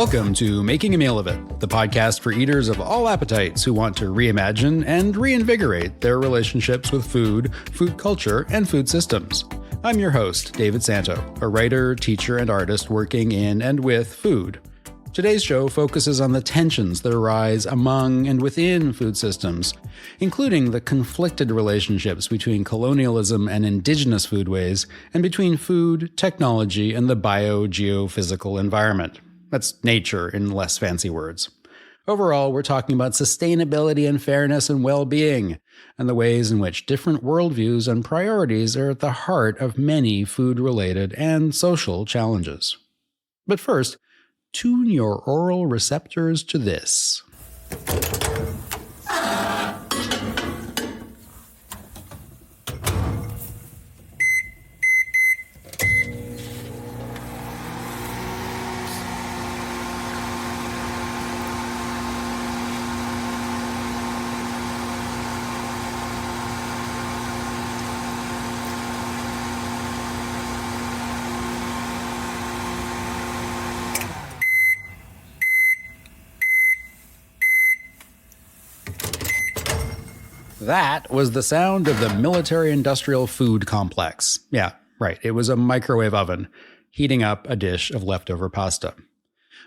Welcome to Making a Meal of It, the podcast for eaters of all appetites who want to reimagine and reinvigorate their relationships with food, food culture, and food systems. I'm your host, David Santo, a writer, teacher, and artist working in and with food. Today's show focuses on the tensions that arise among and within food systems, including the conflicted relationships between colonialism and indigenous foodways, and between food, technology, and the bio-geophysical environment. That's nature in less fancy words. Overall, we're talking about sustainability and fairness and well-being, and the ways in which different worldviews and priorities are at the heart of many food-related and social challenges. But first, tune your oral receptors to this. That was the sound of the military-industrial food complex. Yeah, right. It was a microwave oven heating up a dish of leftover pasta.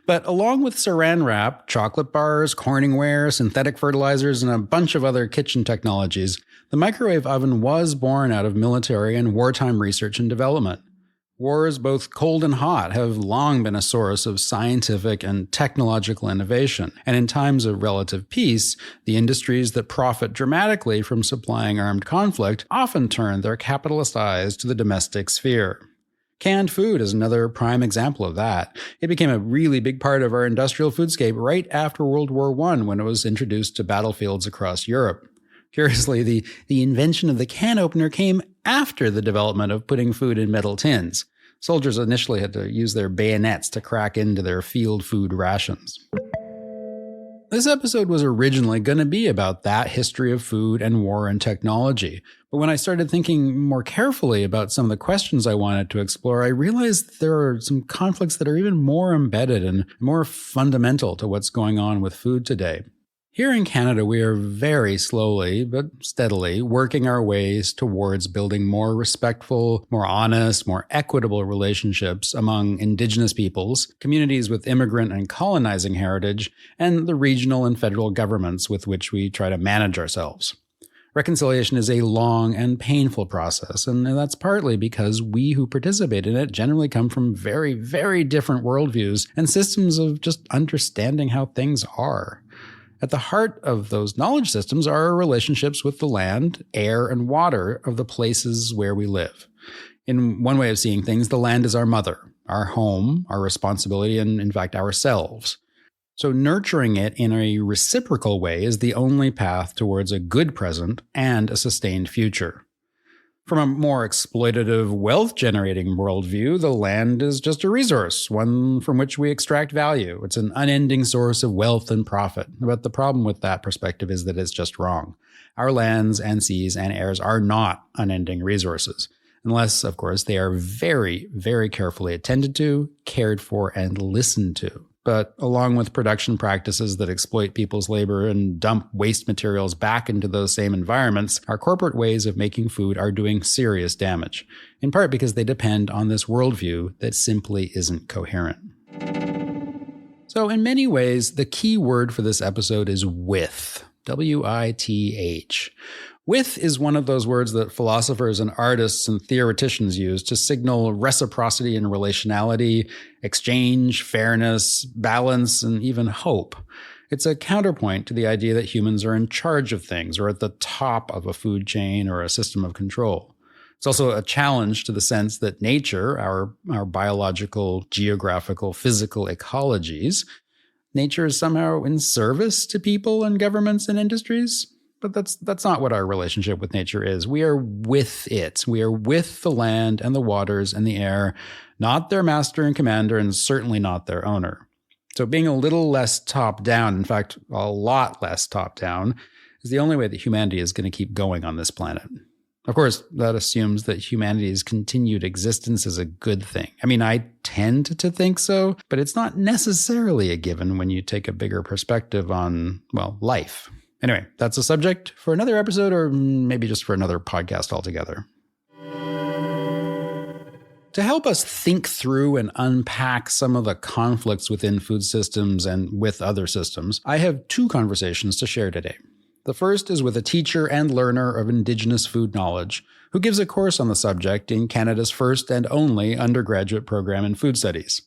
But along with saran wrap, chocolate bars, Corningware, synthetic fertilizers, and a bunch of other kitchen technologies, the microwave oven was born out of military and wartime research and development. Wars, both cold and hot, have long been a source of scientific and technological innovation, and in times of relative peace, the industries that profit dramatically from supplying armed conflict often turn their capitalist eyes to the domestic sphere. Canned food is another prime example of that. It became a really big part of our industrial foodscape right after World War I when it was introduced to battlefields across Europe. Curiously, the invention of the can opener came after the development of putting food in metal tins. Soldiers initially had to use their bayonets to crack into their field food rations. This episode was originally going to be about that history of food and war and technology. But when I started thinking more carefully about some of the questions I wanted to explore, I realized there are some conflicts that are even more embedded and more fundamental to what's going on with food today. Here in Canada, we are very slowly but steadily working our ways towards building more respectful, more honest, more equitable relationships among Indigenous peoples, communities with immigrant and colonizing heritage, and the regional and federal governments with which we try to manage ourselves. Reconciliation is a long and painful process, and that's partly because we who participate in it generally come from very, very different worldviews and systems of just understanding how things are. At the heart of those knowledge systems are our relationships with the land, air, and water of the places where we live. In one way of seeing things, the land is our mother, our home, our responsibility, and in fact, ourselves. So nurturing it in a reciprocal way is the only path towards a good present and a sustained future. From a more exploitative, wealth-generating worldview, the land is just a resource, one from which we extract value. It's an unending source of wealth and profit. But the problem with that perspective is that it's just wrong. Our lands and seas and airs are not unending resources, unless, of course, they are very, very carefully attended to, cared for, and listened to. But along with production practices that exploit people's labor and dump waste materials back into those same environments, our corporate ways of making food are doing serious damage, in part because they depend on this worldview that simply isn't coherent. So in many ways, the key word for this episode is with, W-I-T-H. With is one of those words that philosophers and artists and theoreticians use to signal reciprocity and relationality, exchange, fairness, balance, and even hope. It's a counterpoint to the idea that humans are in charge of things or at the top of a food chain or a system of control. It's also a challenge to the sense that nature, our biological, geographical, physical ecologies, nature is somehow in service to people and governments and industries. But that's not what our relationship with nature is. We are with it. We are with the land and the waters and the air, not their master and commander, and certainly not their owner. So being a little less top-down, in fact, a lot less top-down, is the only way that humanity is going to keep going on this planet. Of course, that assumes that humanity's continued existence is a good thing. I mean, I tend to think so, but it's not necessarily a given when you take a bigger perspective on, well, life. Anyway, that's a subject for another episode, or maybe just for another podcast altogether. To help us think through and unpack some of the conflicts within food systems and with other systems, I have two conversations to share today. The first is with a teacher and learner of Indigenous food knowledge, who gives a course on the subject in Canada's first and only undergraduate program in food studies.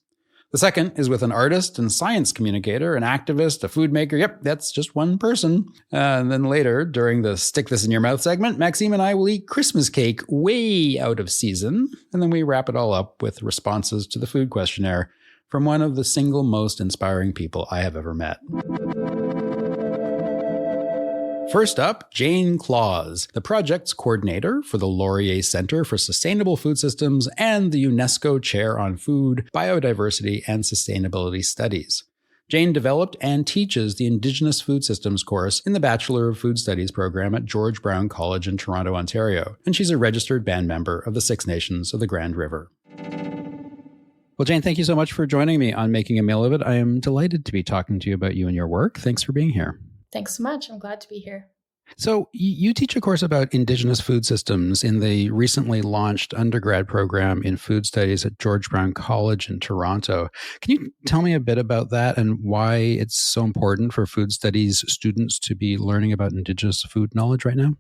The second is with an artist and science communicator, an activist, a food maker. Yep, that's just one person. And then later, during the Stick This in Your Mouth segment, Maxime and I will eat Christmas cake way out of season. And then we wrap it all up with responses to the food questionnaire from one of the single most inspiring people I have ever met. First up, Jane Claus, the project's coordinator for the Laurier Centre for Sustainable Food Systems and the UNESCO Chair on Food, Biodiversity, and Sustainability Studies. Jane developed and teaches the Indigenous Food Systems course in the Bachelor of Food Studies program at George Brown College in Toronto, Ontario, and she's a registered band member of the Six Nations of the Grand River. Well, Jane, thank you so much for joining me on Making a Meal of It. I am delighted to be talking to you about you and your work. Thanks for being here. Thanks so much. I'm glad to be here. So you teach a course about Indigenous food systems in the recently launched undergrad program in food studies at George Brown College in Toronto. Can you tell me a bit about that and why it's so important for food studies students to be learning about Indigenous food knowledge right now?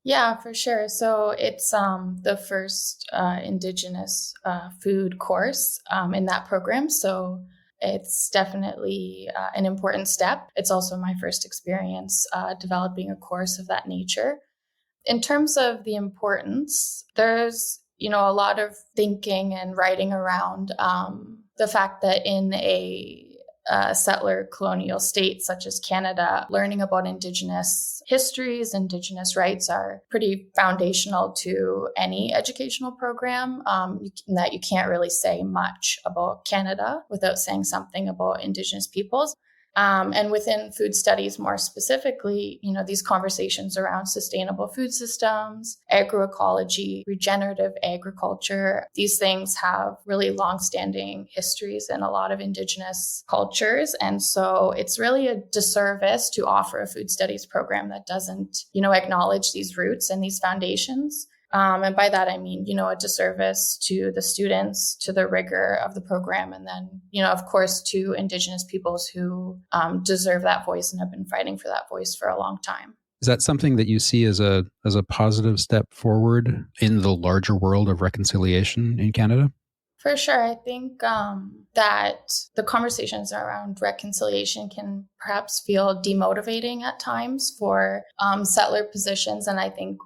Yeah, for sure. So it's the first Indigenous food course in that program. So it's definitely an important step. It's also my first experience developing a course of that nature. In terms of the importance, there's, a lot of thinking and writing around the fact that in a settler colonial state such as Canada, learning about Indigenous histories, Indigenous rights are pretty foundational to any educational program, that you can't really say much about Canada without saying something about Indigenous peoples. And within food studies more specifically, these conversations around sustainable food systems, agroecology, regenerative agriculture, these things have really longstanding histories in a lot of Indigenous cultures. And so it's really a disservice to offer a food studies program that doesn't, acknowledge these roots and these foundations. And by that, I mean, a disservice to the students, to the rigor of the program, and then, of course, to Indigenous peoples who deserve that voice and have been fighting for that voice for a long time. Is that something that you see as a positive step forward in the larger world of reconciliation in Canada? For sure. I think that the conversations around reconciliation can perhaps feel demotivating at times for settler positions. And I think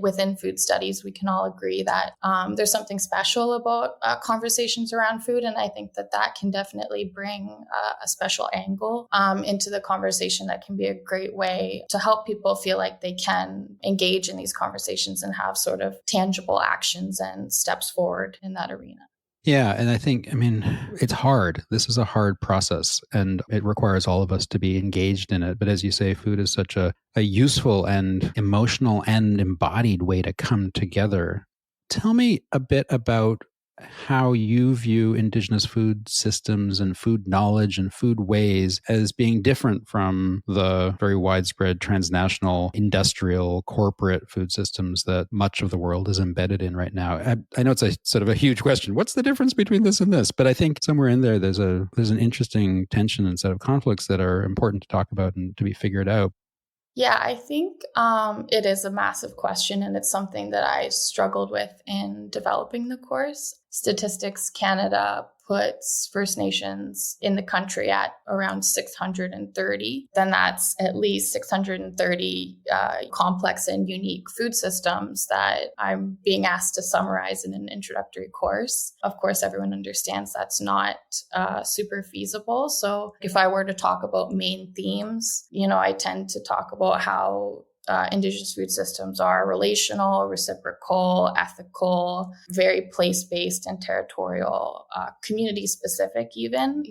within food studies, we can all agree that there's something special about conversations around food. And I think that can definitely bring a special angle into the conversation that can be a great way to help people feel like they can engage in these conversations and have sort of tangible actions and steps forward in that arena. Yeah. And I think, it's hard. This is a hard process and it requires all of us to be engaged in it. But as you say, food is such a useful and emotional and embodied way to come together. Tell me a bit about how you view Indigenous food systems and food knowledge and food ways as being different from the very widespread transnational industrial corporate food systems that much of the world is embedded in right now. I know it's a sort of a huge question. What's the difference between this and this? But I think somewhere in there, there's an interesting tension and set of conflicts that are important to talk about and to be figured out. Yeah, I think it is a massive question, and it's something that I struggled with in developing the course. Statistics Canada puts First Nations in the country at around 630. Then that's at least 630 complex and unique food systems that I'm being asked to summarize in an introductory course. Of course, everyone understands that's not super feasible. So if I were to talk about main themes, I tend to talk about how Indigenous food systems are relational, reciprocal, ethical, very place-based and territorial, community-specific even.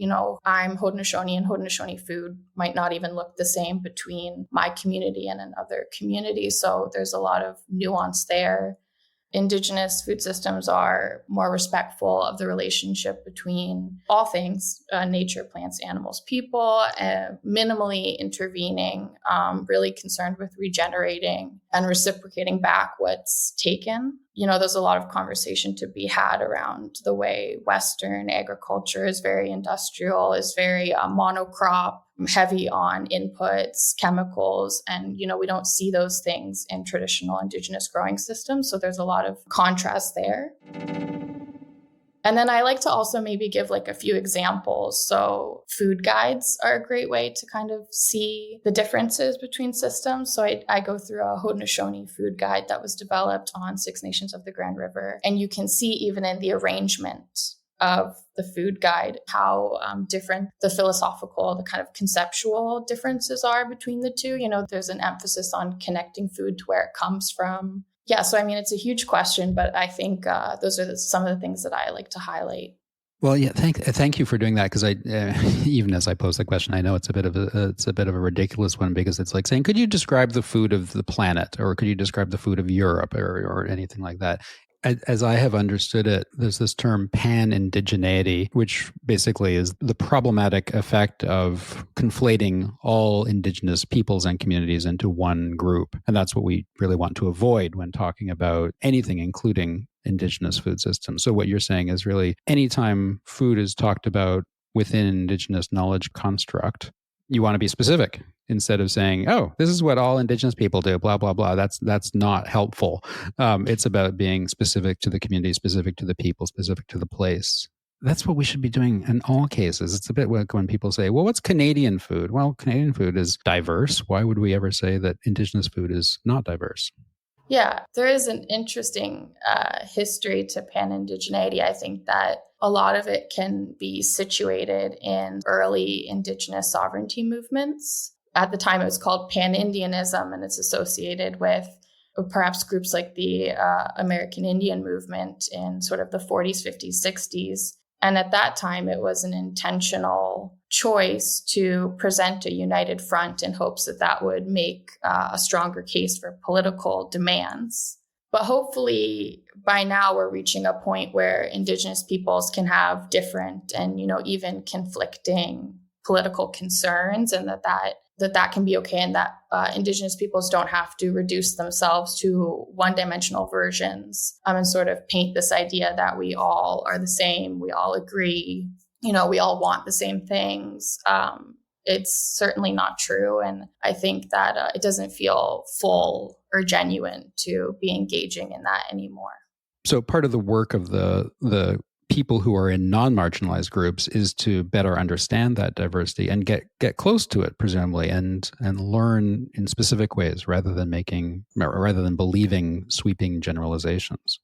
I'm Haudenosaunee, and Haudenosaunee food might not even look the same between my community and another community. So there's a lot of nuance there. Indigenous food systems are more respectful of the relationship between all things, nature, plants, animals, people, minimally intervening, really concerned with regenerating and reciprocating back what's taken. There's a lot of conversation to be had around the way Western agriculture is very industrial, is very monocrop, heavy on inputs, chemicals, and we don't see those things in traditional Indigenous growing systems. So there's a lot of contrast there. And then I like to also maybe give a few examples. So food guides are a great way to kind of see the differences between systems. So I go through a Haudenosaunee food guide that was developed on Six Nations of the Grand River. And you can see even in the arrangement of the food guide how different the philosophical, the kind of conceptual differences are between the two. There's an emphasis on connecting food to where it comes from. Yeah, so it's a huge question, but I think those are some of the things that I like to highlight. Well, yeah, thank you for doing that, because I even as I pose the question, I know it's a bit of a ridiculous one, because it's like saying, could you describe the food of the planet, or could you describe the food of Europe, or anything like that? As I have understood it, there's this term pan-indigeneity, which basically is the problematic effect of conflating all Indigenous peoples and communities into one group. And that's what we really want to avoid when talking about anything, including Indigenous food systems. So what you're saying is really anytime food is talked about within Indigenous knowledge construct, you want to be specific instead of saying, oh, this is what all Indigenous people do, blah, blah, blah. That's not helpful. It's about being specific to the community, specific to the people, specific to the place. That's what we should be doing in all cases. It's a bit like when people say, well, what's Canadian food? Well, Canadian food is diverse. Why would we ever say that Indigenous food is not diverse? Yeah, there is an interesting history to pan-indigeneity. I think that a lot of it can be situated in early Indigenous sovereignty movements. At the time, it was called Pan-Indianism, and it's associated with perhaps groups like the American Indian movement in sort of the 40s, 50s, 60s. And at that time, it was an intentional choice to present a united front in hopes that that would make a stronger case for political demands. But hopefully by now we're reaching a point where Indigenous peoples can have different and, even conflicting political concerns, and that can be okay, and that Indigenous peoples don't have to reduce themselves to one-dimensional versions and sort of paint this idea that we all are the same, we all agree, we all want the same things. It's certainly not true. And I think that it doesn't feel full or genuine to be engaging in that anymore. So part of the work of the people who are in non-marginalized groups is to better understand that diversity and get close to it, presumably, and learn in specific ways rather than believing sweeping generalizations.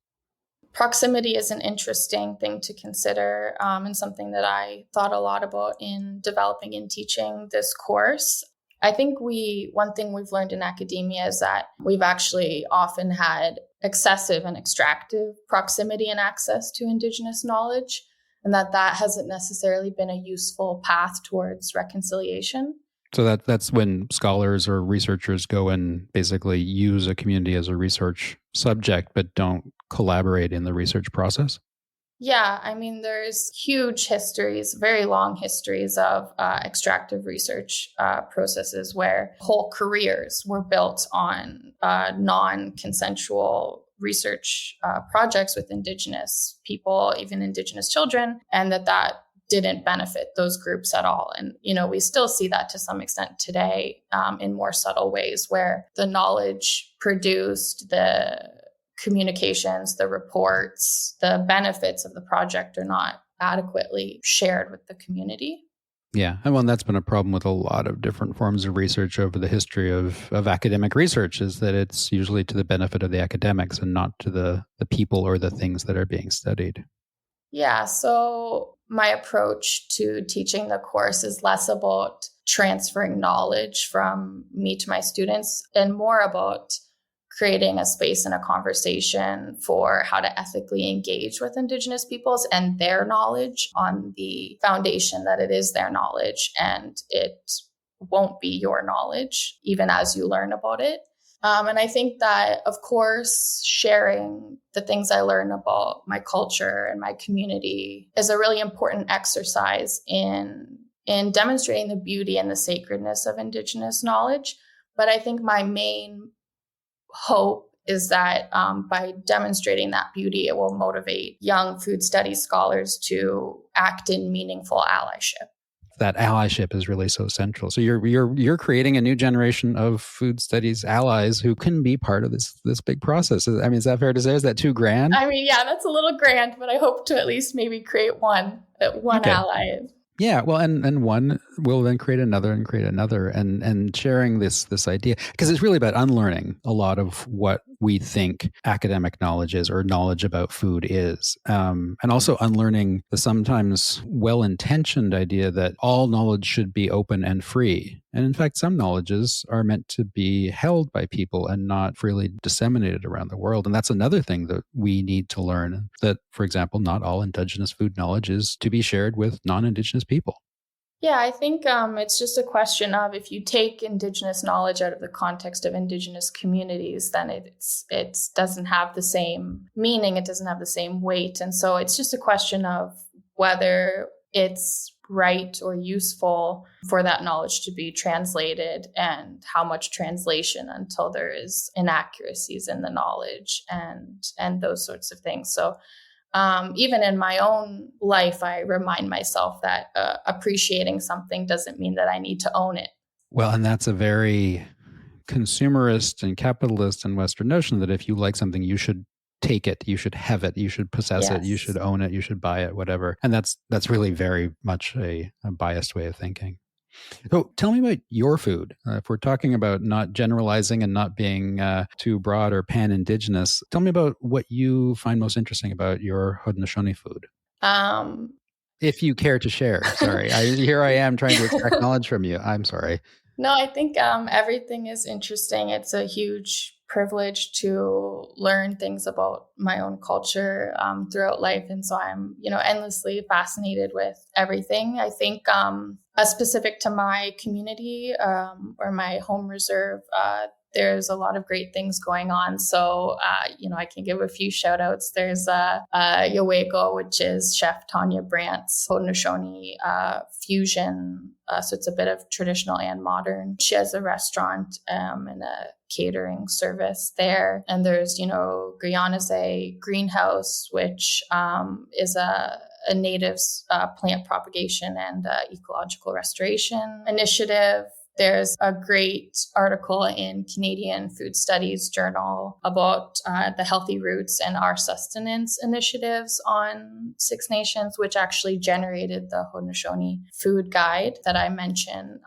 Proximity is an interesting thing to consider, and something that I thought a lot about in developing and teaching this course. I think one thing we've learned in academia is that we've actually often had excessive and extractive proximity and access to Indigenous knowledge, and that hasn't necessarily been a useful path towards reconciliation. So that's when scholars or researchers go and basically use a community as a research subject, but don't collaborate in the research process? Yeah, there's huge histories, very long histories of extractive research processes where whole careers were built on non-consensual research projects with Indigenous people, even Indigenous children, and that didn't benefit those groups at all. And, we still see that to some extent today in more subtle ways, where the knowledge produced, the communications, the reports, the benefits of the project are not adequately shared with the community. Yeah. And that's been a problem with a lot of different forms of research over the history of academic research, is that it's usually to the benefit of the academics and not to the people or the things that are being studied. Yeah. So my approach to teaching the course is less about transferring knowledge from me to my students and more about creating a space and a conversation for how to ethically engage with Indigenous peoples and their knowledge on the foundation that it is their knowledge and it won't be your knowledge, even as you learn about it. And I think that, of course, sharing the things I learn about my culture and my community is a really important exercise in demonstrating the beauty and the sacredness of Indigenous knowledge. But I think my main hope is that by demonstrating that beauty, it will motivate young food studies scholars to act in meaningful allyship. That allyship is really so central. So you're creating a new generation of food studies allies who can be part of this big process. I mean, is that fair to say? Is that too grand? I mean, yeah, that's a little grand, but I hope to at least maybe create one Okay. ally. Yeah, well, and one will then create another and sharing this idea, because it's really about unlearning a lot of what we think academic knowledge is or knowledge about food is, and also unlearning the sometimes well-intentioned idea that all knowledge should be open and free. And in fact, some knowledges are meant to be held by people and not freely disseminated around the world. And that's another thing that we need to learn, that, for example, not all Indigenous food knowledge is to be shared with non-Indigenous people. Yeah, I think it's just a question of, if you take Indigenous knowledge out of the context of Indigenous communities, then it doesn't have the same meaning, it doesn't have the same weight. And so it's just a question of whether it's right or useful for that knowledge to be translated, and how much translation until there is inaccuracies in the knowledge and those sorts of things. So even in my own life, I remind myself that appreciating something doesn't mean that I need to own it. Well, and that's a very consumerist and capitalist and Western notion that if you like something, you should take it, you should have it, you should possess it, you should own it, you should buy it, whatever. And that's really very much a biased way of thinking. So tell me about your food. If we're talking about not generalizing and not being too broad or pan-Indigenous, tell me about what you find most interesting about your Haudenosaunee food. If you care to share. Sorry, here I am trying to extract knowledge from you. I'm sorry. No, I think everything is interesting. It's a huge privilege to learn things about my own culture throughout life. And so I'm, endlessly fascinated with everything. I think specific to my community or my home reserve, there's a lot of great things going on. So, I can give a few shout outs. There's Yowego, which is Chef Tanya Brandt's Haudenosaunee fusion. So it's a bit of traditional and modern. She has a restaurant and a catering service there. And there's, Grianase Greenhouse, which is a native plant propagation and ecological restoration initiative. There's a great article in Canadian Food Studies Journal about the Healthy Roots and Our Sustenance initiatives on Six Nations, which actually generated the Haudenosaunee food guide that I mentioned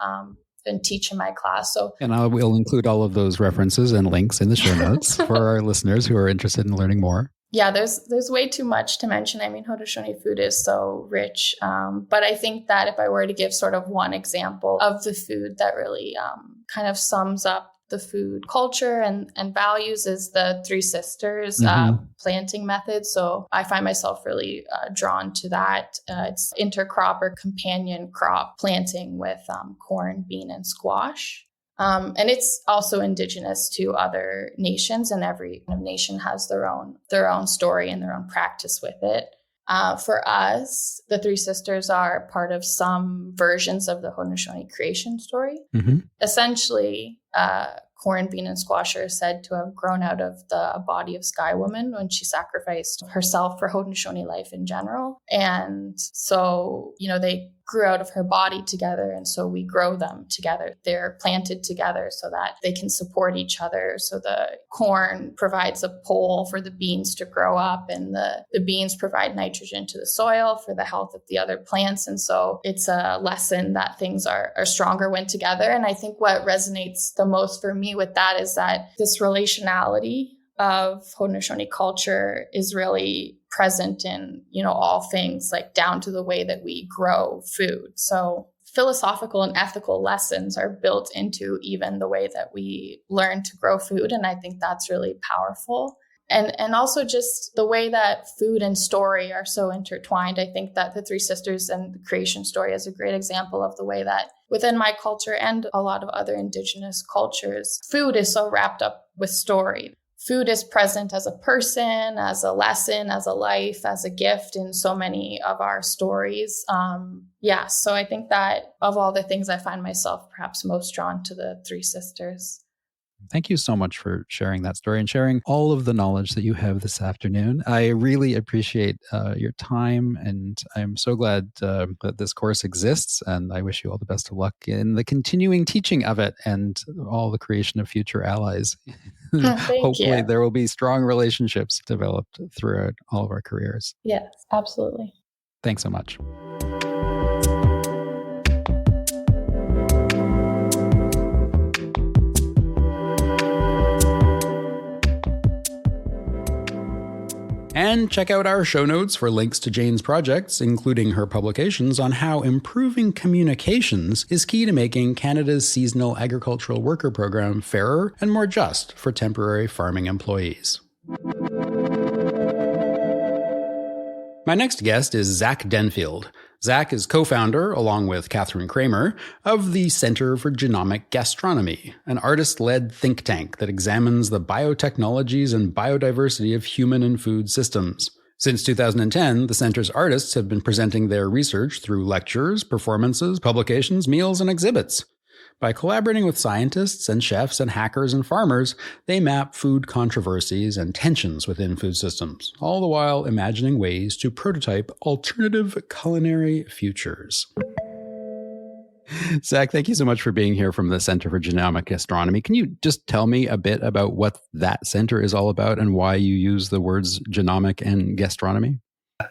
and teach in my class. And I will include all of those references and links in the show notes for our listeners who are interested in learning more. Yeah, there's way too much to mention. I mean, Haudenosaunee food is so rich. But I think that if I were to give sort of one example of the food that really kind of sums up the food culture and values, is the Three Sisters planting method. So I find myself really drawn to that. It's intercrop or companion crop planting with corn, bean, and squash. And it's also Indigenous to other nations, and every nation has their own story and their own practice with it. For us, the Three Sisters are part of some versions of the Haudenosaunee creation story. Mm-hmm. Essentially, corn, bean, and squash are said to have grown out of the body of Sky Woman when she sacrificed herself for Haudenosaunee life in general. And so, they grew out of her body together, and so we grow them together. They're planted together so that they can support each other. So the corn provides a pole for the beans to grow up, and the beans provide nitrogen to the soil for the health of the other plants. And so it's a lesson that things are stronger when together. And I think what resonates the most for me with that is that this relationality of Haudenosaunee culture is really present in, all things, like down to the way that we grow food. So philosophical and ethical lessons are built into even the way that we learn to grow food. And I think that's really powerful. And also just the way that food and story are so intertwined. I think that the Three Sisters and the creation story is a great example of the way that within my culture and a lot of other Indigenous cultures, food is so wrapped up with story. Food is present as a person, as a lesson, as a life, as a gift in so many of our stories. So I think that of all the things, I find myself perhaps most drawn to the Three Sisters. Thank you so much for sharing that story and sharing all of the knowledge that you have this afternoon. I really appreciate your time, and I'm so glad that this course exists, and I wish you all the best of luck in the continuing teaching of it and all the creation of future allies. Hopefully there will be strong relationships developed throughout all of our careers. Yes, absolutely. Thanks so much. And check out our show notes for links to Jane's projects, including her publications on how improving communications is key to making Canada's seasonal agricultural worker program fairer and more just for temporary farming employees. My next guest is Zack Denfield. Zack is co-founder, along with Catherine Kramer, of the Centre for Genomic Gastronomy, an artist-led think tank that examines the biotechnologies and biodiversity of human and food systems. Since 2010, the Centre's artists have been presenting their research through lectures, performances, publications, meals, and exhibits. By collaborating with scientists and chefs and hackers and farmers, they map food controversies and tensions within food systems, all the while imagining ways to prototype alternative culinary futures. Zack, thank you so much for being here from the Centre for Genomic Gastronomy. Can you just tell me a bit about what that center is all about and why you use the words genomic and gastronomy?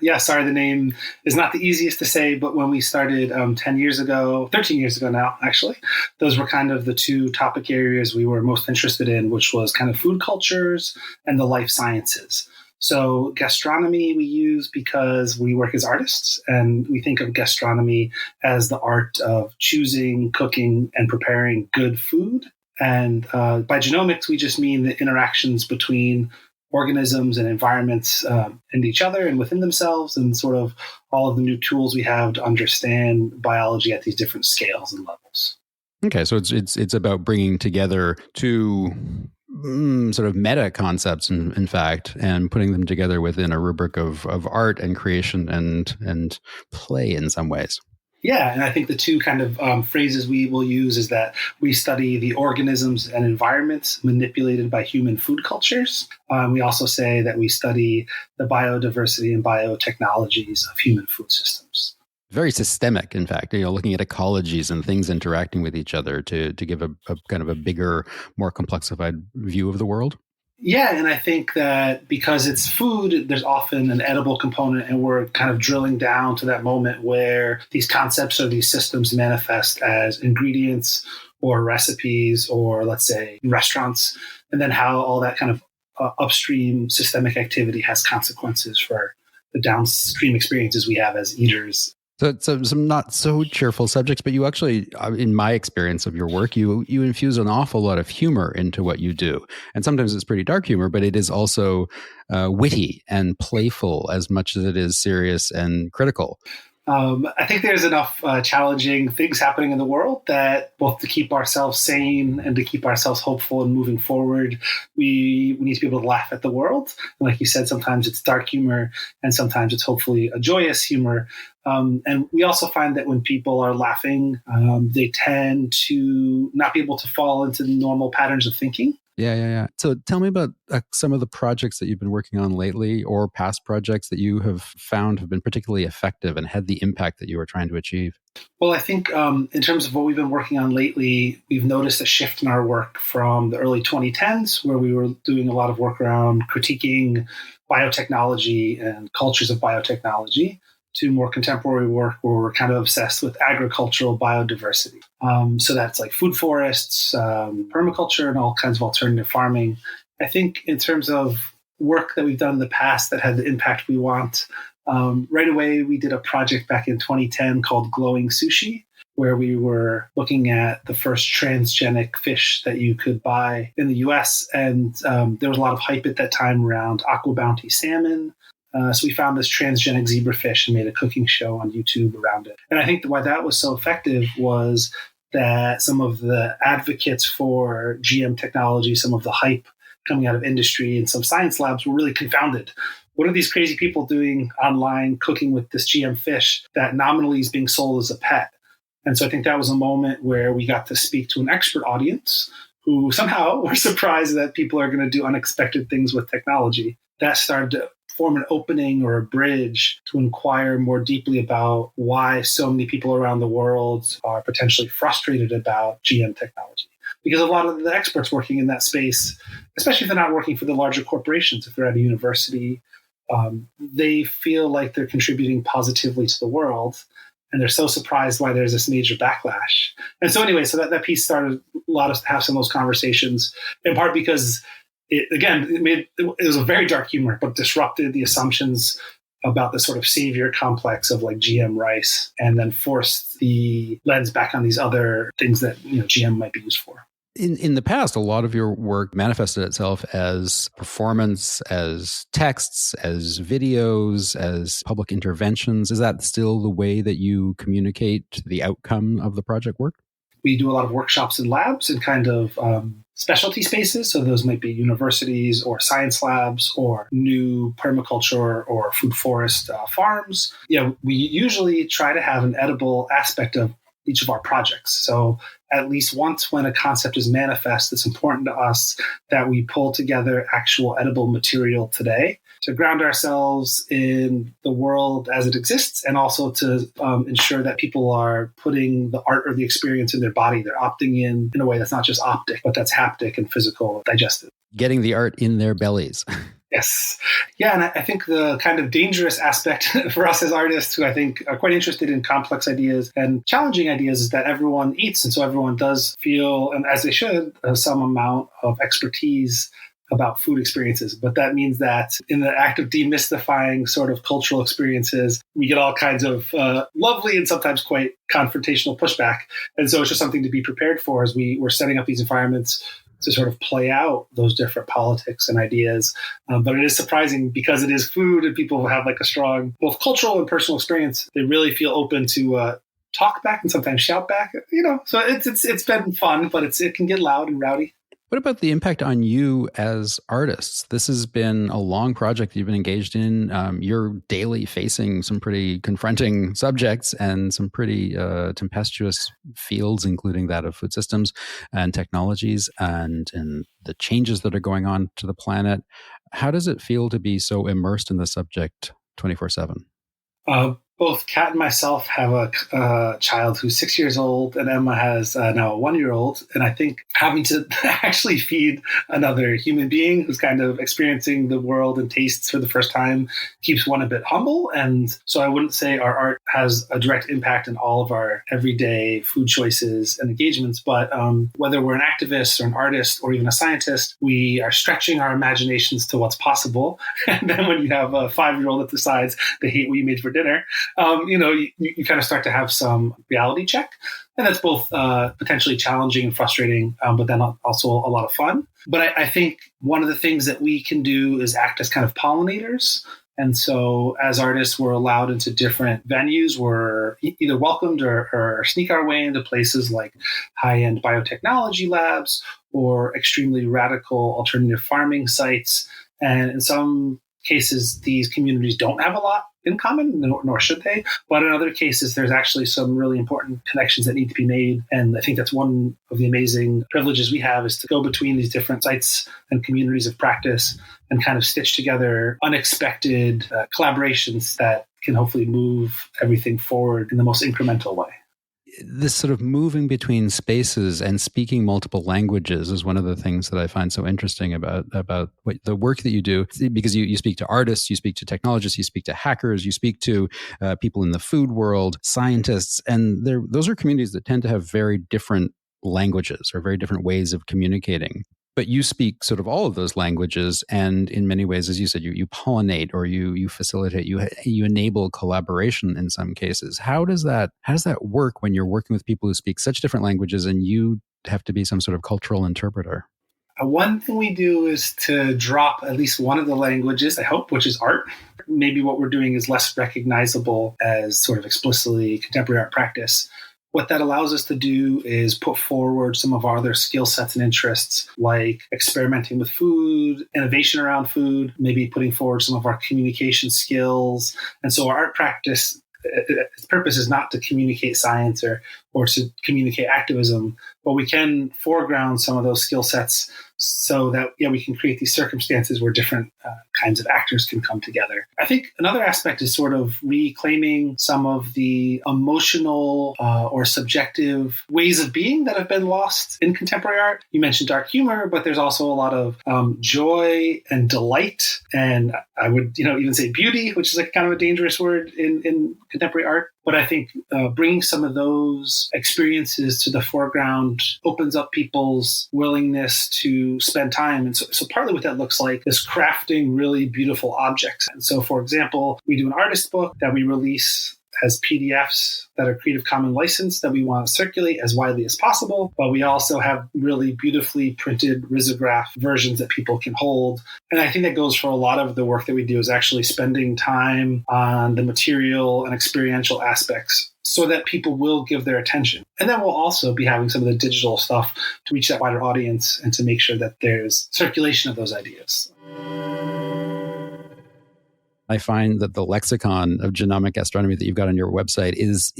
Yeah, sorry, the name is not the easiest to say, but when we started 13 years ago now, actually, those were kind of the two topic areas we were most interested in, which was kind of food cultures and the life sciences. So gastronomy we use because we work as artists, and we think of gastronomy as the art of choosing, cooking, and preparing good food. And by genomics, we just mean the interactions between organisms and environments and each other and within themselves, and sort of all of the new tools we have to understand biology at these different scales and levels. Okay, so it's about bringing together two sort of meta concepts, in fact, and putting them together within a rubric of art and creation and play in some ways. Yeah, and I think the two kind of phrases we will use is that we study the organisms and environments manipulated by human food cultures. We also say that we study the biodiversity and biotechnologies of human food systems. Very systemic, in fact, looking at ecologies and things interacting with each other to give a kind of a bigger, more complexified view of the world. Yeah, and I think that because it's food, there's often an edible component, and we're kind of drilling down to that moment where these concepts or these systems manifest as ingredients or recipes or, let's say, restaurants, and then how all that kind of upstream systemic activity has consequences for the downstream experiences we have as eaters. So some not so cheerful subjects, but you actually, in my experience of your work, you infuse an awful lot of humor into what you do. And sometimes it's pretty dark humor, but it is also witty and playful as much as it is serious and critical. I think there's enough challenging things happening in the world that both to keep ourselves sane and to keep ourselves hopeful and moving forward, we need to be able to laugh at the world. And like you said, sometimes it's dark humor and sometimes it's hopefully a joyous humor. And we also find that when people are laughing, they tend to not be able to fall into normal patterns of thinking. Yeah. So tell me about some of the projects that you've been working on lately, or past projects that you have found have been particularly effective and had the impact that you were trying to achieve. Well, I think in terms of what we've been working on lately, we've noticed a shift in our work from the early 2010s, where we were doing a lot of work around critiquing biotechnology and cultures of biotechnology, to more contemporary work where we're kind of obsessed with agricultural biodiversity. So that's like food forests, permaculture, and all kinds of alternative farming. I think in terms of work that we've done in the past that had the impact we want, right away we did a project back in 2010 called Glowing Sushi, where we were looking at the first transgenic fish that you could buy in the US. And there was a lot of hype at that time around Aqua Bounty salmon. So we found this transgenic zebrafish and made a cooking show on YouTube around it. And I think why that was so effective was that some of the advocates for GM technology, some of the hype coming out of industry and some science labs were really confounded. What are these crazy people doing online cooking with this GM fish that nominally is being sold as a pet? And so I think that was a moment where we got to speak to an expert audience who somehow were surprised that people are going to do unexpected things with technology. That started to form an opening or a bridge to inquire more deeply about why so many people around the world are potentially frustrated about GM technology. Because a lot of the experts working in that space, especially if they're not working for the larger corporations, if they're at a university, they feel like they're contributing positively to the world. And they're so surprised why there's this major backlash. And so anyway, so that piece started a lot of to have some of those conversations, in part because it was a very dark humor, but disrupted the assumptions about the sort of savior complex of like GM rice, and then forced the lens back on these other things that GM might be used for. In the past, a lot of your work manifested itself as performance, as texts, as videos, as public interventions. Is that still the way that you communicate the outcome of the project work? We do a lot of workshops in labs and kind of specialty spaces. So those might be universities or science labs or new permaculture or food forest farms. Yeah, we usually try to have an edible aspect of each of our projects. So at least once when a concept is manifest, it's important to us that we pull together actual edible material today to ground ourselves in the world as it exists, and also to ensure that people are putting the art or the experience in their body. They're opting in a way that's not just optic, but that's haptic and physical, digestive. Getting the art in their bellies. Yes. Yeah. And I think the kind of dangerous aspect for us as artists who I think are quite interested in complex ideas and challenging ideas is that everyone eats. And so everyone does feel, and as they should, some amount of expertise about food experiences. But that means that in the act of demystifying sort of cultural experiences, we get all kinds of lovely and sometimes quite confrontational pushback. And so it's just something to be prepared for as we're setting up these environments to sort of play out those different politics and ideas. But it is surprising because it is food and people have like a strong, both cultural and personal experience. They really feel open to talk back and sometimes shout back, so it's been fun, but it can get loud and rowdy. What about the impact on you as artists? This has been a long project that you've been engaged in. You're daily facing some pretty confronting subjects and some pretty tempestuous fields, including that of food systems and technologies and the changes that are going on to the planet. How does it feel to be so immersed in the subject 24/7? Both Kat and myself have a child who's 6 years old, and Emma has now a 1-year-old. And I think having to actually feed another human being who's kind of experiencing the world and tastes for the first time keeps one a bit humble. And so I wouldn't say our art has a direct impact in all of our everyday food choices and engagements. But whether we're an activist or an artist or even a scientist, we are stretching our imaginations to what's possible. And then when you have a 5-year-old that decides they hate what you made for dinner, you kind of start to have some reality check. And that's both potentially challenging and frustrating, but then also a lot of fun. But I think one of the things that we can do is act as kind of pollinators. And so as artists, we're allowed into different venues. We're either welcomed or sneak our way into places like high-end biotechnology labs or extremely radical alternative farming sites. And in some cases, these communities don't have a lot in common, nor should they. But in other cases, there's actually some really important connections that need to be made. And I think that's one of the amazing privileges we have, is to go between these different sites and communities of practice and kind of stitch together unexpected collaborations that can hopefully move everything forward in the most incremental way. This sort of moving between spaces and speaking multiple languages is one of the things that I find so interesting about the work that you do, because you speak to artists, you speak to technologists, you speak to hackers, you speak to people in the food world, scientists, and those are communities that tend to have very different languages or very different ways of communicating. But you speak sort of all of those languages, and in many ways, as you said, you pollinate, or you facilitate, you enable collaboration in some cases. How does that work when you're working with people who speak such different languages and you have to be some sort of cultural interpreter? One thing we do is to drop at least one of the languages, I hope, which is art. Maybe what we're doing is less recognizable as sort of explicitly contemporary art practice. What that allows us to do is put forward some of our other skill sets and interests, like experimenting with food, innovation around food, maybe putting forward some of our communication skills. And so our art practice, its purpose is not to communicate science or to communicate activism, but we can foreground some of those skill sets so that we can create these circumstances where different kinds of actors can come together. I think another aspect is sort of reclaiming some of the emotional or subjective ways of being that have been lost in contemporary art. You mentioned dark humor, but there's also a lot of joy and delight, and I would even say beauty, which is like kind of a dangerous word in contemporary art. But I think bringing some of those experiences to the foreground opens up people's willingness to spend time. And so partly what that looks like is crafting really beautiful objects. And so, for example, we do an artist book that we release as PDFs that are Creative Commons licensed that we want to circulate as widely as possible. But we also have really beautifully printed risograph versions that people can hold. And I think that goes for a lot of the work that we do, is actually spending time on the material and experiential aspects so that people will give their attention. And then we'll also be having some of the digital stuff to reach that wider audience and to make sure that there's circulation of those ideas. I find that the lexicon of genomic gastronomy that you've got on your website is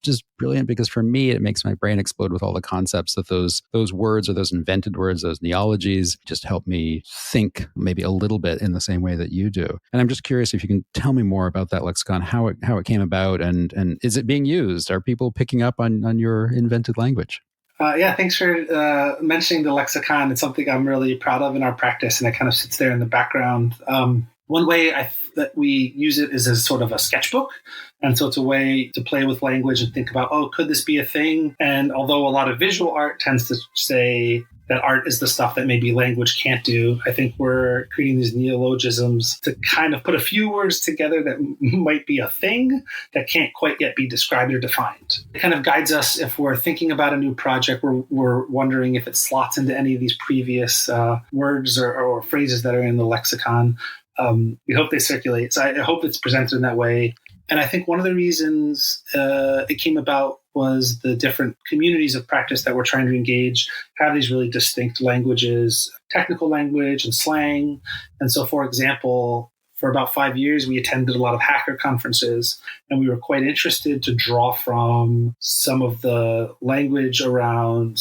just brilliant, because for me, it makes my brain explode with all the concepts that those words, or those invented words, those neologies, just help me think maybe a little bit in the same way that you do. And I'm just curious if you can tell me more about that lexicon, how it came about, and is it being used? Are people picking up on your invented language? Thanks for mentioning the lexicon. It's something I'm really proud of in our practice, and it kind of sits there in the background. One way that we use it is as sort of a sketchbook. And so it's a way to play with language and think about, could this be a thing? And although a lot of visual art tends to say that art is the stuff that maybe language can't do, I think we're creating these neologisms to kind of put a few words together that might be a thing that can't quite yet be described or defined. It kind of guides us if we're thinking about a new project, we're wondering if it slots into any of these previous words or phrases that are in the lexicon. We hope they circulate. So I hope it's presented in that way. And I think one of the reasons it came about was the different communities of practice that we're trying to engage have these really distinct languages, technical language and slang. And so, for example, for about 5 years, we attended a lot of hacker conferences, and we were quite interested to draw from some of the language around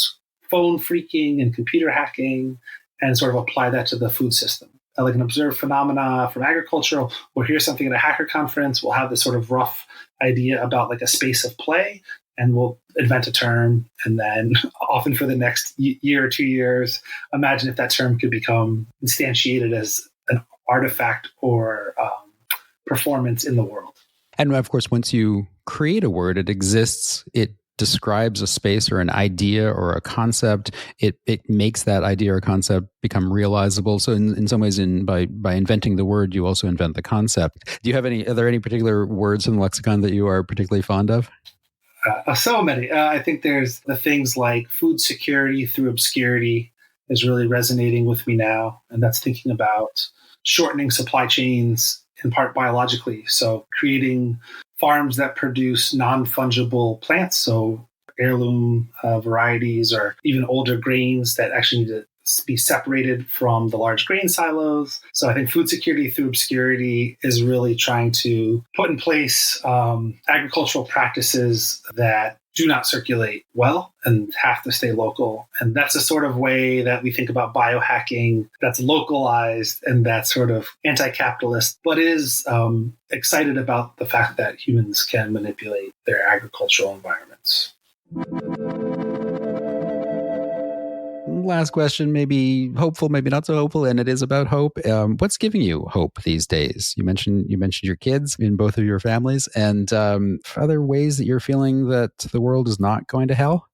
phone phreaking and computer hacking and sort of apply that to the food system. Like an observed phenomena from agriculture. We'll hear something at a hacker conference. We'll have this sort of rough idea about like a space of play, and we'll invent a term. And then often for the next year or 2 years, imagine if that term could become instantiated as an artifact or performance in the world. And of course, once you create a word, it exists. It describes a space or an idea or a concept. It makes that idea or concept become realizable. So in some ways, by inventing the word, you also invent the concept. Are there any particular words in the lexicon that you are particularly fond of? So many. I think there's the things like food security through obscurity is really resonating with me now. And that's thinking about shortening supply chains, in part biologically. So creating farms that produce non-fungible plants, so heirloom varieties or even older grains that actually need to be separated from the large grain silos. So I think food security through obscurity is really trying to put in place agricultural practices that do not circulate well and have to stay local. And that's a sort of way that we think about biohacking that's localized and that's sort of anti-capitalist, but is excited about the fact that humans can manipulate their agricultural environments. Last question, maybe hopeful, maybe not so hopeful, and it is about hope. What's giving you hope these days? You mentioned your kids in both of your families, and other ways that you're feeling that the world is not going to hell?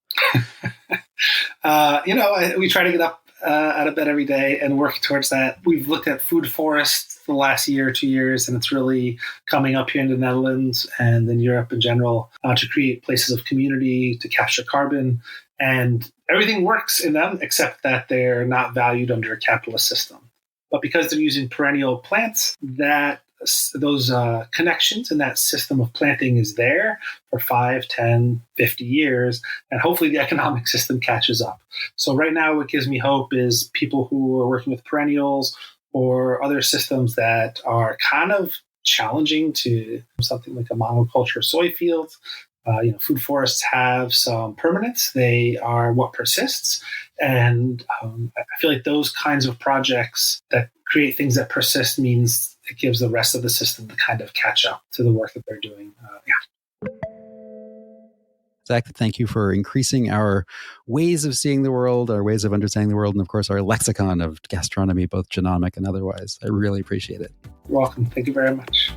We try to get up out of bed every day and work towards that. We've looked at food forests the last year or 2 years, and it's really coming up here in the Netherlands and in Europe in general to create places of community, to capture carbon. And everything works in them except that they're not valued under a capitalist system. But because they're using perennial plants, those connections and that system of planting is there for 5, 10, 50 years, and hopefully the economic system catches up. So right now what gives me hope is people who are working with perennials or other systems that are kind of challenging to something like a monoculture soy field. Food forests have some permanence. They are what persists. And I feel like those kinds of projects that create things that persist means it gives the rest of the system to kind of catch up to the work that they're doing. Zack, thank you for increasing our ways of seeing the world, our ways of understanding the world, and of course, our lexicon of gastronomy, both genomic and otherwise. I really appreciate it. You're welcome. Thank you very much.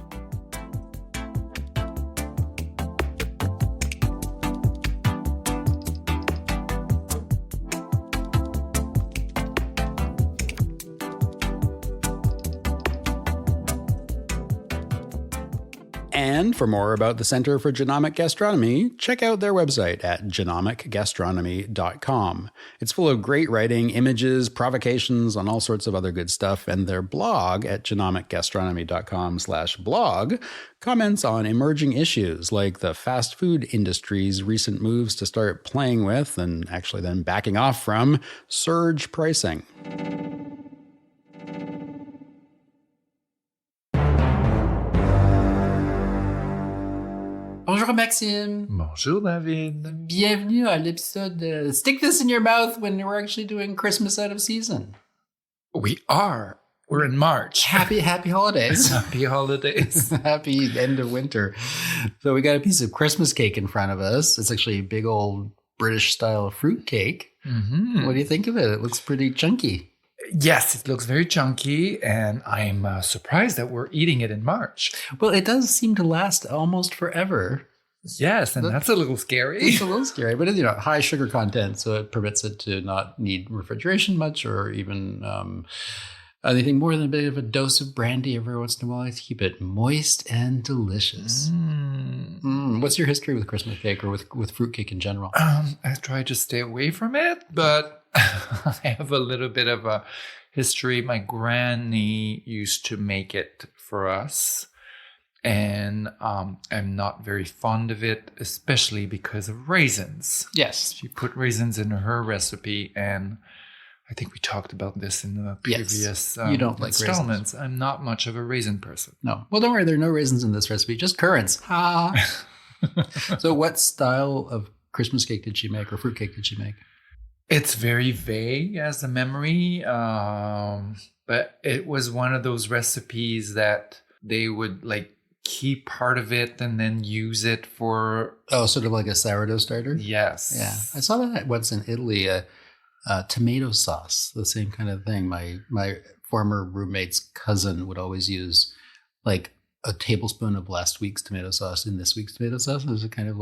And for more about the Center for Genomic Gastronomy, check out their website at genomicgastronomy.com. It's full of great writing, images, provocations, and all sorts of other good stuff. And their blog at genomicgastronomy.com/blog comments on emerging issues like the fast food industry's recent moves to start playing with, and actually then backing off from, surge pricing. Bonjour Maxime. Bonjour David. Bienvenue à l'épisode Stick This in Your Mouth when we're actually doing Christmas out of season. We are. We're in March. Happy holidays. Happy holidays. Happy end of winter. So we got a piece of Christmas cake in front of us. It's actually a big old British style fruitcake. Mm-hmm. What do you think of it? It looks pretty chunky. Yes, it looks very chunky, and I'm surprised that we're eating it in March. Well, it does seem to last almost forever. Yes, and that's a little scary. It's a little scary, but it's high sugar content, so it permits it to not need refrigeration much, or even anything more than a bit of a dose of brandy every once in a while to keep it moist and delicious. What's your history with Christmas cake or with fruitcake in general? I try to stay away from it, but I have a little bit of a history. My granny used to make it for us, and I'm not very fond of it, especially because of raisins. Yes. She put raisins in her recipe, and I think we talked about this in the previous you don't like installments. raisins. I'm not much of a raisin person. No. Well, don't worry. There are no raisins in this recipe, just currants. Ha! So what style of Christmas cake did she make, or fruitcake did she make? It's very vague as a memory, but it was one of those recipes that they would keep part of it and then use it for... Oh, sort of like a sourdough starter? Yes. Yeah. I saw that once in Italy, tomato sauce, the same kind of thing. My former roommate's cousin would always use a tablespoon of last week's tomato sauce in this week's tomato sauce. It was kind of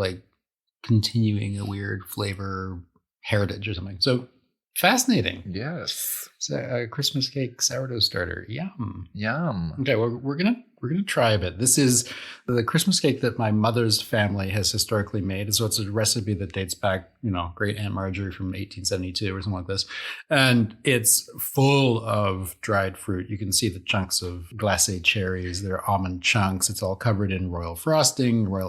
continuing a weird flavor heritage or something. So fascinating. Yes. So, Christmas cake sourdough starter. Yum. Yum. Okay, well, we're gonna try a bit. This is the Christmas cake that my mother's family has historically made. So it's a recipe that dates back, great Aunt Marjorie from 1872 or something like this. And it's full of dried fruit. You can see the chunks of glacé cherries. They're almond chunks. It's all covered in royal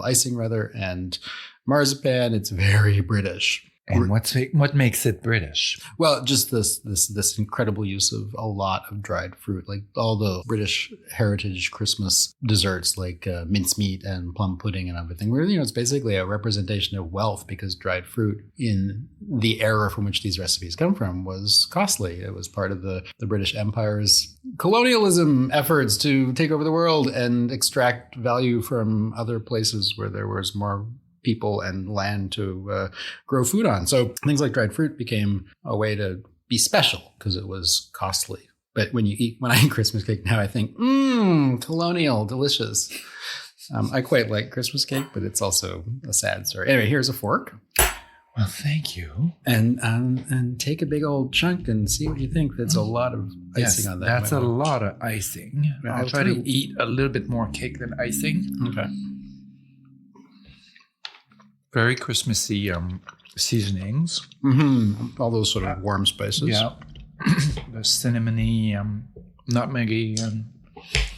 icing rather, and marzipan. It's very British. And what makes it British? Well, just this incredible use of a lot of dried fruit, like all the British heritage Christmas desserts, like mincemeat and plum pudding and everything. Where it's basically a representation of wealth, because dried fruit in the era from which these recipes come from was costly. It was part of the British Empire's colonialism efforts to take over the world and extract value from other places where there was more people and land to grow food on. So things like dried fruit became a way to be special because it was costly. But when I eat Christmas cake now, I think, colonial, delicious. I quite like Christmas cake, but it's also a sad story. Anyway, here's a fork. Well, thank you. And take a big old chunk and see what you think. There's a lot of icing on that. That's a lot of icing. Yeah, I'll try to eat a little bit more cake than icing. Okay. Very Christmassy seasonings. Mm-hmm. All those sort of warm spices. Yeah. The cinnamony, nutmeggy.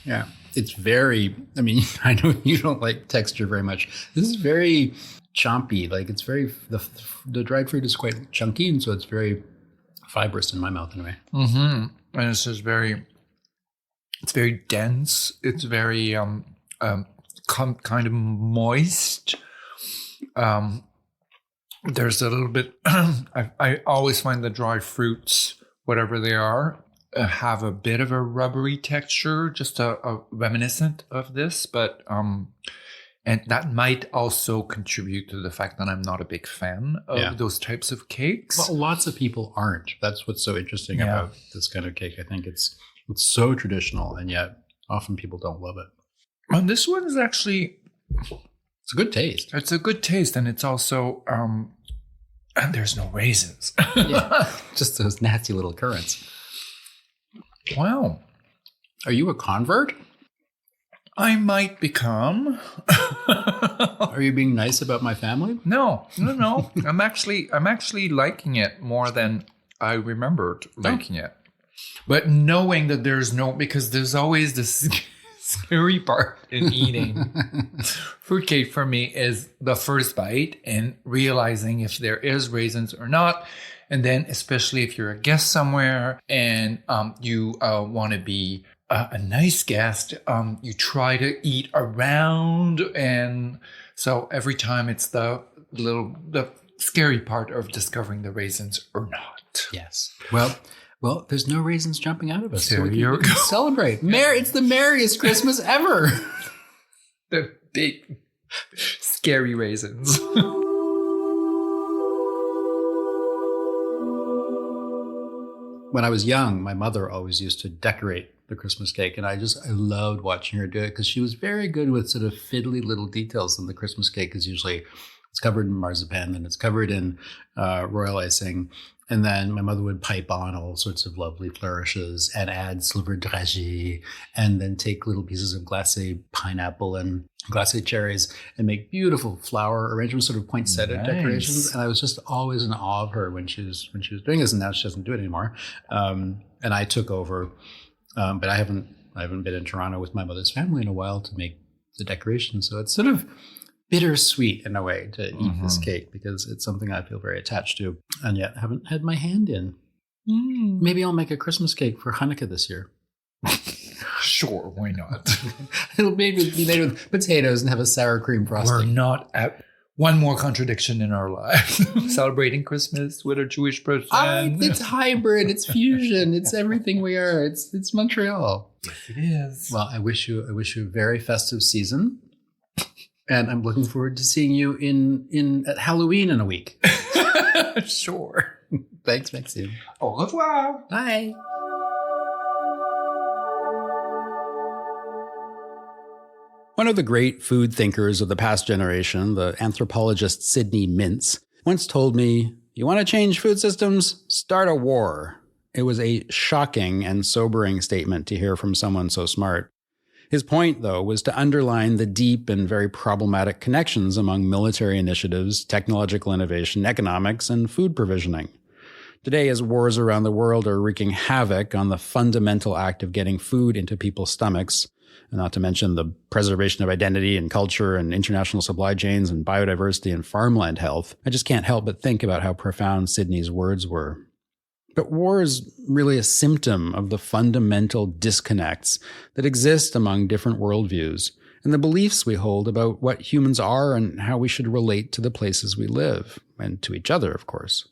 Yeah. It's very, I mean, I know you don't like texture very much. This is very chompy. Like it's very, the dried fruit is quite chunky. And so it's very fibrous in my mouth anyway. Mm-hmm. And it's just it's very dense. It's very kind of moist. There's a little bit, I always find the dried fruits, whatever they are, have a bit of a rubbery texture, just a reminiscent of this, but and that might also contribute to the fact that I'm not a big fan of those types of cakes. Well, lots of people aren't. That's what's so interesting about this kind of cake. I think it's so traditional, and yet often people don't love it. And this one is actually, it's a good taste. It's a good taste, and it's also and there's no raisins. Yeah, just those nasty little currants. Wow. Are you a convert? I might become. Are you being nice about my family? No. I'm actually liking it more than I remembered liking it. But knowing that because there's always this scary part in eating. Fruitcake for me is the first bite and realizing if there is raisins or not. And then especially if you're a guest somewhere and you want to be a nice guest, you try to eat around. And so every time it's the scary part of discovering the raisins or not. Yes. Well, there's no raisins jumping out of us. There so we you can go. Celebrate. It's the merriest Christmas ever. The big, scary raisins. When I was young, my mother always used to decorate the Christmas cake, and I loved watching her do it because she was very good with sort of fiddly little details. And the Christmas cake is usually, it's covered in marzipan and it's covered in royal icing. And then my mother would pipe on all sorts of lovely flourishes and add slivered dragée, and then take little pieces of glacé pineapple and glacé cherries and make beautiful flower arrangements, sort of poinsettia decorations. And I was just always in awe of her when she was doing this. And now she doesn't do it anymore. And I took over, but I haven't been in Toronto with my mother's family in a while to make the decorations. So it's sort of bittersweet in a way to eat this cake because it's something I feel very attached to and yet haven't had my hand in. Maybe I'll make a Christmas cake for Hanukkah this year. Sure, why not? It'll maybe be made with potatoes and have a sour cream frosting. We're not at one more contradiction in our lives. Celebrating Christmas with a Jewish person. It's hybrid, it's fusion, it's everything we are. It's Montreal. Yes, it is. Well, I wish you a very festive season. And I'm looking forward to seeing you at Halloween in a week. Sure. Thanks, Maxime. Au revoir. Bye. One of the great food thinkers of the past generation, the anthropologist Sidney Mintz, once told me, "You want to change food systems? Start a war." It was a shocking and sobering statement to hear from someone so smart. His point, though, was to underline the deep and very problematic connections among military initiatives, technological innovation, economics, and food provisioning. Today, as wars around the world are wreaking havoc on the fundamental act of getting food into people's stomachs, and not to mention the preservation of identity and culture and international supply chains and biodiversity and farmland health, I just can't help but think about how profound Sidney's words were. But war is really a symptom of the fundamental disconnects that exist among different worldviews and the beliefs we hold about what humans are and how we should relate to the places we live, and to each other, of course.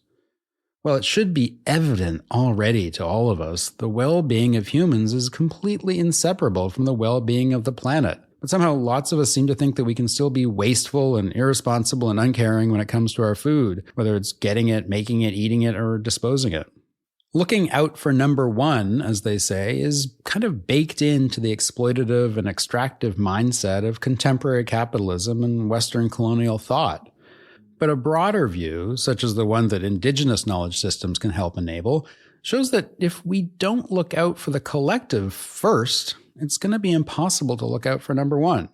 Well, it should be evident already to all of us the well-being of humans is completely inseparable from the well-being of the planet. But somehow lots of us seem to think that we can still be wasteful and irresponsible and uncaring when it comes to our food, whether it's getting it, making it, eating it, or disposing it. Looking out for number one, as they say, is kind of baked into the exploitative and extractive mindset of contemporary capitalism and Western colonial thought. But a broader view, such as the one that Indigenous knowledge systems can help enable, shows that if we don't look out for the collective first, it's going to be impossible to look out for number one.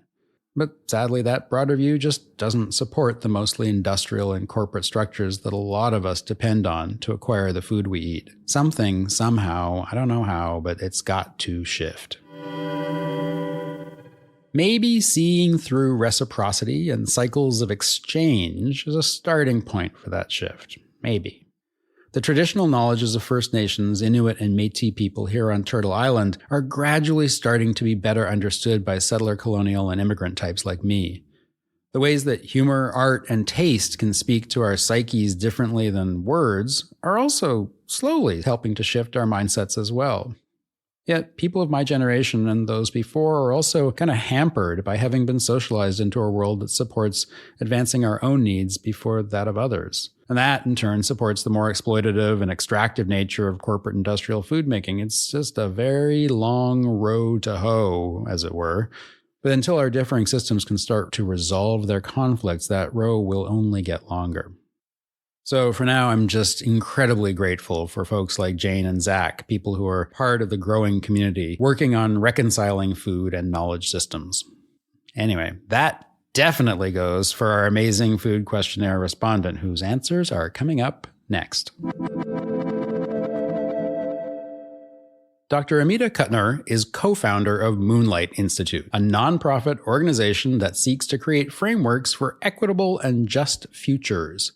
But sadly, that broader view just doesn't support the mostly industrial and corporate structures that a lot of us depend on to acquire the food we eat. Something, somehow, I don't know how, but it's got to shift. Maybe seeing through reciprocity and cycles of exchange is a starting point for that shift. Maybe. The traditional knowledges of First Nations, Inuit, and Métis people here on Turtle Island are gradually starting to be better understood by settler, colonial, and immigrant types like me. The ways that humor, art, and taste can speak to our psyches differently than words are also slowly helping to shift our mindsets as well. Yet, people of my generation and those before are also kind of hampered by having been socialized into a world that supports advancing our own needs before that of others. And that, in turn, supports the more exploitative and extractive nature of corporate industrial food making. It's just a very long road to hoe, as it were. But until our differing systems can start to resolve their conflicts, that row will only get longer. So for now, I'm just incredibly grateful for folks like Jane and Zack, people who are part of the growing community, working on reconciling food and knowledge systems. Anyway, that definitely goes for our amazing food questionnaire respondent, whose answers are coming up next. Dr. Amita Kuttner is co-founder of Moonlight Institute, a nonprofit organization that seeks to create frameworks for equitable and just futures.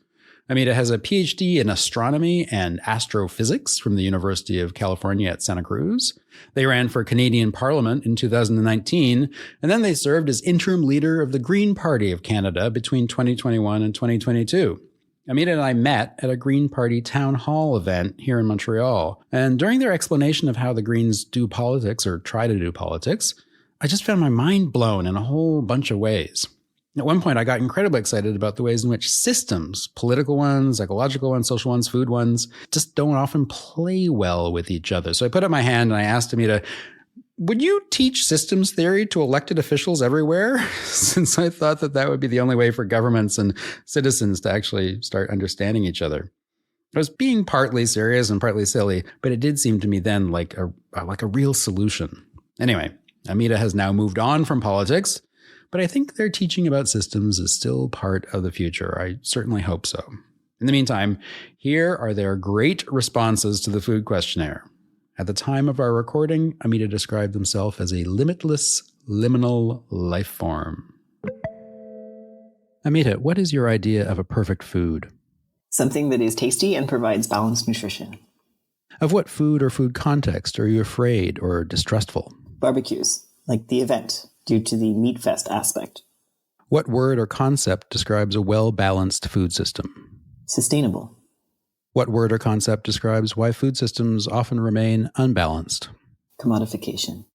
Amita has a PhD in astronomy and astrophysics from the University of California at Santa Cruz. They ran for Canadian Parliament in 2019, and then they served as interim leader of the Green Party of Canada between 2021 and 2022. Amita and I met at a Green Party town hall event here in Montreal, and during their explanation of how the Greens do politics, or try to do politics, I just found my mind blown in a whole bunch of ways. At one point, I got incredibly excited about the ways in which systems, political ones, ecological ones, social ones, food ones, just don't often play well with each other. So I put up my hand and I asked Amita, would you teach systems theory to elected officials everywhere? Since I thought that that would be the only way for governments and citizens to actually start understanding each other. I was being partly serious and partly silly, but it did seem to me then like a real solution. Anyway, Amita has now moved on from politics, but I think their teaching about systems is still part of the future. I certainly hope so. In the meantime, here are their great responses to the food questionnaire. At the time of our recording, Amita described himself as a limitless, liminal life form. Amita, what is your idea of a perfect food? Something that is tasty and provides balanced nutrition. Of what food or food context are you afraid or distrustful? Barbecues, like the event, due to the meat fest aspect. What word or concept describes a well-balanced food system? Sustainable. What word or concept describes why food systems often remain unbalanced? Commodification.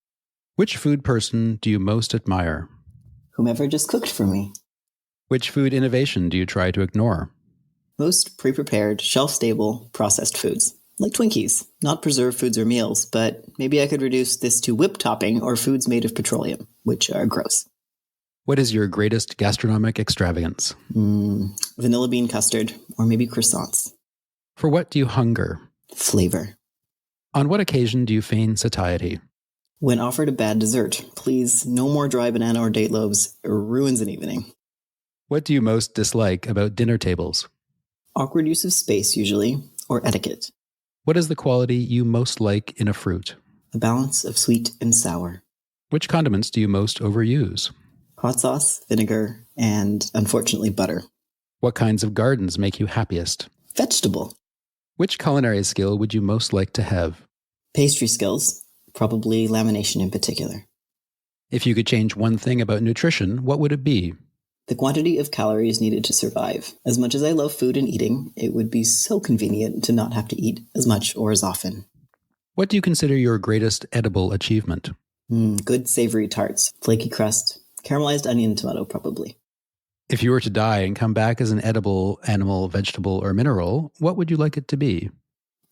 Which food person do you most admire? Whomever just cooked for me. Which food innovation do you try to ignore? Most pre-prepared, shelf-stable, processed foods. Like Twinkies, not preserved foods or meals, but maybe I could reduce this to whipped topping or foods made of petroleum, which are gross. What is your greatest gastronomic extravagance? Vanilla bean custard, or maybe croissants. For what do you hunger? Flavor. On what occasion do you feign satiety? When offered a bad dessert, please, no more dry banana or date loaves, it ruins an evening. What do you most dislike about dinner tables? Awkward use of space, usually, or etiquette. What is the quality you most like in a fruit? A balance of sweet and sour. Which condiments do you most overuse? Hot sauce, vinegar, and, unfortunately, butter. What kinds of gardens make you happiest? Vegetable. Which culinary skill would you most like to have? Pastry skills, probably lamination in particular. If you could change one thing about nutrition, what would it be? The quantity of calories needed to survive. As much as I love food and eating, it would be so convenient to not have to eat as much or as often. What do you consider your greatest edible achievement? Good savory tarts, flaky crust, caramelized onion and tomato probably. If you were to die and come back as an edible animal, vegetable, or mineral, what would you like it to be?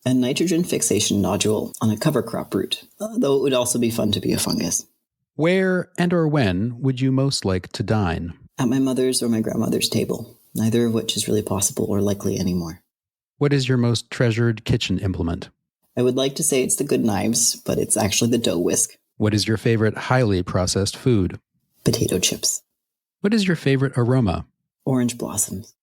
A nitrogen fixation nodule on a cover crop root, though it would also be fun to be a fungus. Where and or when would you most like to dine? At my mother's or my grandmother's table, neither of which is really possible or likely anymore. What is your most treasured kitchen implement? I would like to say it's the good knives, but it's actually the dough whisk. What is your favorite highly processed food? Potato chips. What is your favorite aroma? Orange blossoms.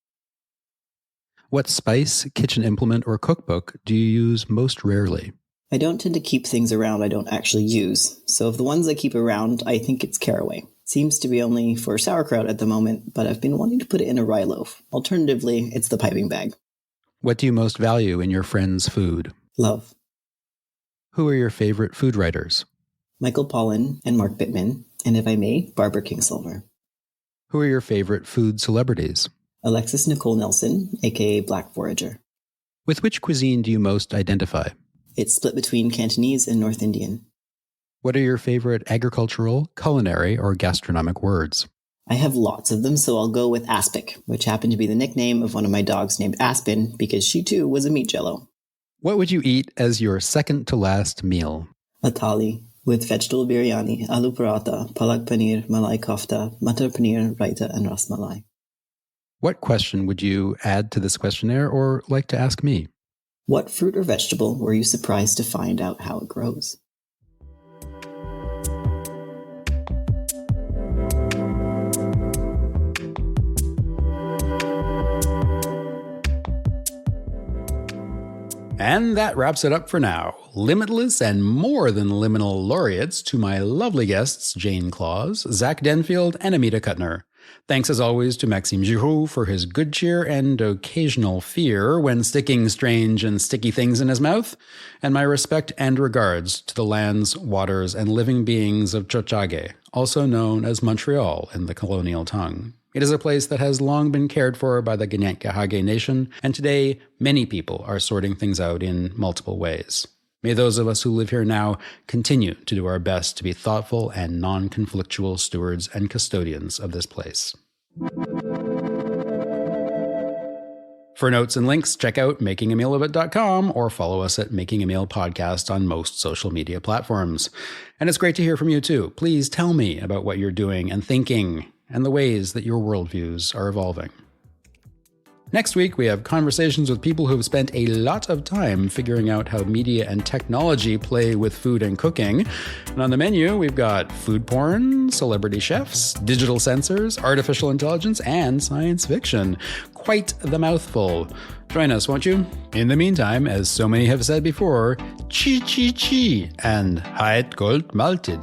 What spice, kitchen implement, or cookbook do you use most rarely? I don't tend to keep things around I don't actually use, so of the ones I keep around, I think it's caraway. Seems to be only for sauerkraut at the moment, but I've been wanting to put it in a rye loaf. Alternatively, it's the piping bag. What do you most value in your friend's food? Love. Who are your favorite food writers? Michael Pollan and Mark Bittman, and if I may, Barbara Kingsolver. Who are your favorite food celebrities? Alexis Nicole Nelson, aka Black Forager. With which cuisine do you most identify? It's split between Cantonese and North Indian. What are your favorite agricultural, culinary, or gastronomic words? I have lots of them, so I'll go with aspic, which happened to be the nickname of one of my dogs named Aspen because she too was a meat jello. What would you eat as your second to last meal? A thali with vegetable biryani, aloo paratha, palak paneer, malai kofta, matar paneer, raita, and ras malai. What question would you add to this questionnaire or like to ask me? What fruit or vegetable were you surprised to find out how it grows? And that wraps it up for now. Limitless and more than liminal laureates to my lovely guests, Jane Claus, Zack Denfield, and Amita Kuttner. Thanks as always to Maxime Giroux for his good cheer and occasional fear when sticking strange and sticky things in his mouth, and my respect and regards to the lands, waters, and living beings of Tiohtià:ke, also known as Montreal in the colonial tongue. It is a place that has long been cared for by the Kanien'kehá:ka Nation, and today many people are sorting things out in multiple ways. May those of us who live here now continue to do our best to be thoughtful and non-conflictual stewards and custodians of this place. For notes and links, check out makingamealofit.com or follow us at Making a Meal Podcast on most social media platforms. And it's great to hear from you too. Please tell me about what you're doing and thinking and the ways that your worldviews are evolving. Next week, we have conversations with people who have spent a lot of time figuring out how media and technology play with food and cooking. And on the menu, we've got food porn, celebrity chefs, digital sensors, artificial intelligence, and science fiction. Quite the mouthful. Join us, won't you? In the meantime, as so many have said before, chi chi chi and heit Gold malted.